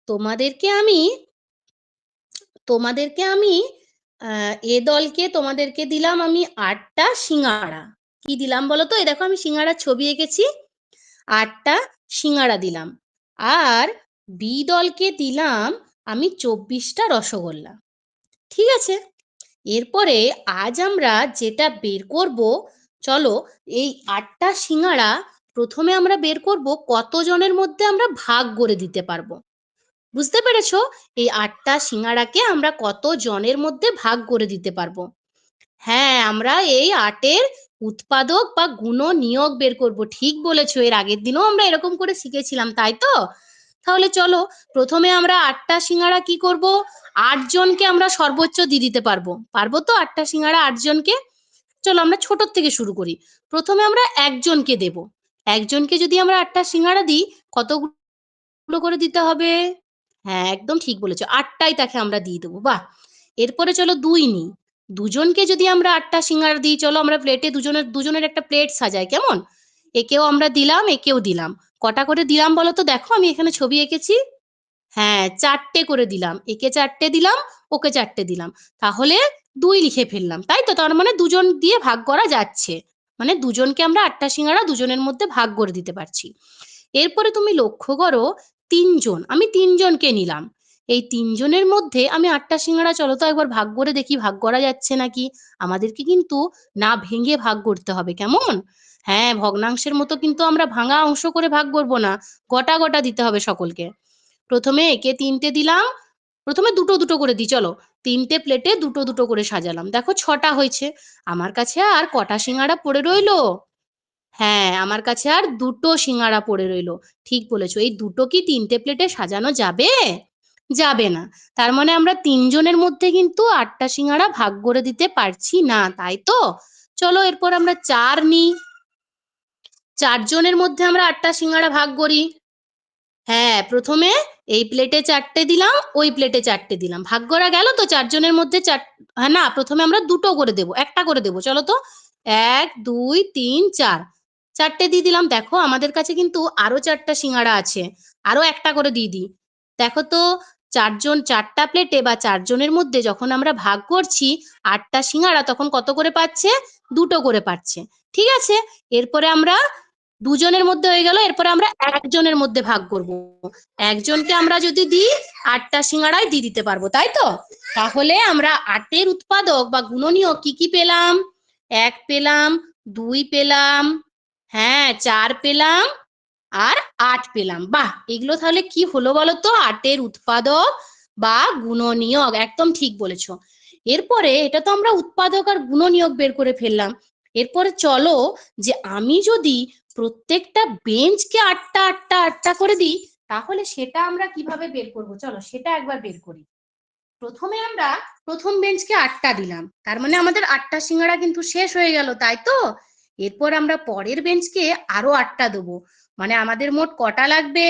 তোমাদেরকে আমি তোমাদেরকে আমি এ দলকে তোমাদেরকে দিলাম আমি 8টা সিঙ্গাড়া। কি দিলাম বলো তো? এই দেখো আমি সিঙ্গাড়ার ছবি এঁকেছি। 8টা সিঙ্গাড়া দিলাম। আর বি দলকে দিলাম আমি 24টা রসগোল্লা। ঠিক আছে? এরপরে আজ আমরা যেটা বের করব, চলো এই 8টা সিঙ্গাড়া প্রথমে আমরা বের করব কতজনের মধ্যে আমরা ভাগ করে দিতে পারবো। বুঝতে পেরেছো? এই 8টা সিঙ্গাড়াকে আমরা কত জনের মধ্যে ভাগ করে দিতে পারবো। হ্যাঁ, আমরা এই 8-এর উৎপাদক বা গুণনীয়ক বের করব। ঠিক বলেছো, এর আগের দিনও আমরা এরকম করে শিখেছিলাম, তাই তো? তাহলে চলো প্রথমে আমরা 8টা সিঙ্গাড়া কি করব, 8 জনকে আমরা সর্বোচ্চ দিয়ে দিতে পারবো। পারবো তো 8টা সিঙ্গাড়া 8 জনকে? চলো আমরা ছোট থেকে শুরু করি। প্রথমে আমরা একজনকে দেব। একজনকে যদি আমরা 8টা সিঙ্গাড়া দিই, কতগুলো করে দিতে হবে? হ্যাঁ, একদম ঠিক বলেছো, 8টাই তাকে আমরা দিয়ে দেবো। বাহ! এরপরে চলো 2 নিই। দুজনকে যদি আমরা 8টা সিঙ্গাড়া দিই, চলো আমরা প্লেটে দুজনের দুজনের একটা প্লেট সাজাই, কেমন? একেও আমরা দিলাম, একেও দিলাম। কটা করে দিলাম বলো তো? দেখো আমি এখানে ছবি এঁকেছি। হ্যাঁ, 4টে করে দিলাম। একে 4টে দিলাম, ওকে 4টে দিলাম। তাহলে 2 লিখে ফেললাম, তাই তো? তার মানে দুজন দিয়ে ভাগ করা যাচ্ছে। মানে দুজনকে আমরা 8টা সিঙ্গাড়া দুজনের মধ্যে ভাগ করে দিতে পারছি। এরপরে তুমি লক্ষ্য করো, 3 জন, আমি 3 জনকে নিলাম। এই 3 জনের মধ্যে আমি 8টা সিঙ্গাড়া, চলো তো একবার ভাগ করে দেখি ভাগ করা যাচ্ছে নাকি। আমাদেরকে কিন্তু না ভেঙে ভাগ করতে হবে, কেমন? হ্যাঁ, ভগ্নাংশের মতো কিন্তু আমরা ভাঙা অংশ করে ভাগ করব না, গোটা গোটা দিতে হবে সকলকে। প্রথমে একে 3টে দিলাম। প্রথমে দুটো দুটো করে দিই, চলো। 3টে প্লেটে দুটো দুটো করে সাজালাম, দেখো 6টা হয়েছে। আমার কাছে আর কটা সিঙ্গাড়া পড়ে রইলো? হ্যাঁ, আমার কাছে আর 2টো সিঙ্গাড়া পড়ে রইলো। ঠিক বলেছো, এই দুটো কি 3টে প্লেটে সাজানো যাবে? যাবে না। তার মানে আমরা 3 জনের মধ্যে কিন্তু 8টা সিঙ্গাড়া ভাগ করে দিতে পারছি না, তাই তো? চলো এরপর আমরা 4 নিই। 4 জনের মধ্যে আমরা 8টা সিঙ্গাড়া ভাগ করি। হ্যাঁ, প্রথমে এই প্লেটে 4টে দিলাম, ওই প্লেটে 4টে দিলাম, ভাগ করা গেল তো 4 জনের মধ্যে। হ্যাঁ, না, প্রথমে আমরা দুটো করে দেবো, একটা করে দেবো, চলো তো। 1 2 3 4, 4টে দিয়ে দিলাম। দেখো আমাদের কাছে কিন্তু আরো 4টা সিঙ্গাড়া আছে, আরো একটা করে দিয়ে দিই। দেখো তো, 4 জন 4টা প্লেটে বা 4 জনের মধ্যে যখন আমরা ভাগ করছি 8টা সিঙ্গাড়া, তখন কত করে পাচ্ছে? দুটো করে পাচ্ছে। ঠিক আছে, এরপরে আমরা দুজনের মধ্যে হয়ে গেল, এরপরে আমরা একজনের মধ্যে ভাগ করব। একজনকে আমরা যদি দিই 8টা সিঙ্গাড়াই দিয়ে দিতে পারবো, তাই তো? তাহলে আমরা 8-এর উৎপাদক বা গুণনীয়ক কি কি পেলাম? 1 পেলাম, 2 পেলাম, হ্যাঁ 4 পেলাম, আর 8 পেলাম। বাহ, এগুলো তাহলে কি হলো বলো তো? 8-এর উৎপাদক বা গুণনীয়ক, একদম ঠিক বলেছো। এরপরে এটা তো আমরা উৎপাদক আর গুণনীয়ক বের করে ফেললাম। এরপরে চলো, যে আমি যদি প্রত্যেকটা বেঞ্চকে 8টা 8টা 8টা করে দিই, তাহলে সেটা আমরা কিভাবে বের করব, চলো সেটা একবার বের করি। প্রথমে আমরা প্রথম বেঞ্চকে 8টা দিলাম, তার মানে আমাদের 8টা সিঙ্গাড়া কিন্তু শেষ হয়ে গেল, তাই তো? এরপর আমরা পরের বেঞ্চকে আরো 8টা দেবো, মানে আমাদের মোট কটা লাগবে?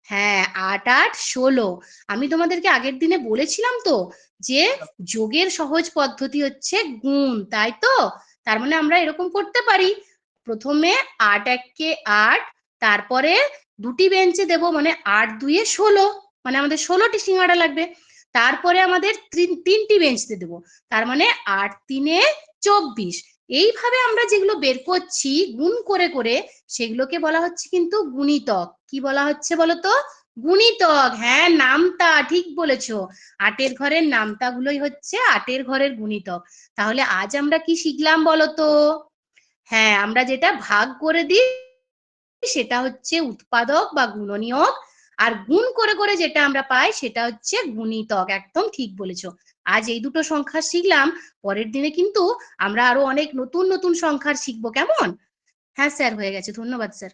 হ্যাঁ, 8 8 16। আমি তোমাদেরকে আগের দিনে বলেছিলাম তো যে যোগের সহজ পদ্ধতি হচ্ছে গুণ, তাই তো? তার মানে আমরা এরকম করতে পারি, প্রথমে 8 1-কে 8, তারপরে দুটি বেঞ্চে দেবো, মানে 8 2-এ 16, মানে আমাদের 16টি সিঙ্গাড়া লাগবে। তারপরে আমাদের তিনটি বেঞ্চতে দেবো, তার মানে 8 3-এ 24। এইভাবে আমরা যেগুলো বের করছি গুণ করে করে, সেগুলোকে বলা হচ্ছে কিন্তু গুণিতক। কি বলা হচ্ছে বলো তো? গুণিতক। হ্যাঁ, নামতা, ঠিক বলেছো। 8-এর ঘরের নামতা গুলোই হচ্ছে 8-এর ঘরের গুণিতক। তাহলে আজ আমরা কি শিখলাম বলো তো? হ্যাঁ, আমরা যেটা ভাগ করে দিই সেটা হচ্ছে উৎপাদক বা গুণনীয়ক, আর গুণ করে করে যেটা আমরা পাই সেটা হচ্ছে গুণিতক। একদম ঠিক বলেছো। আজ এই দুটো সংখ্যা শিখলাম, পরের দিনে কিন্তু আমরা আরো অনেক নতুন নতুন সংখ্যার শিখবো, কেমন? হ্যাঁ স্যার, হয়ে গেছে, ধন্যবাদ স্যার।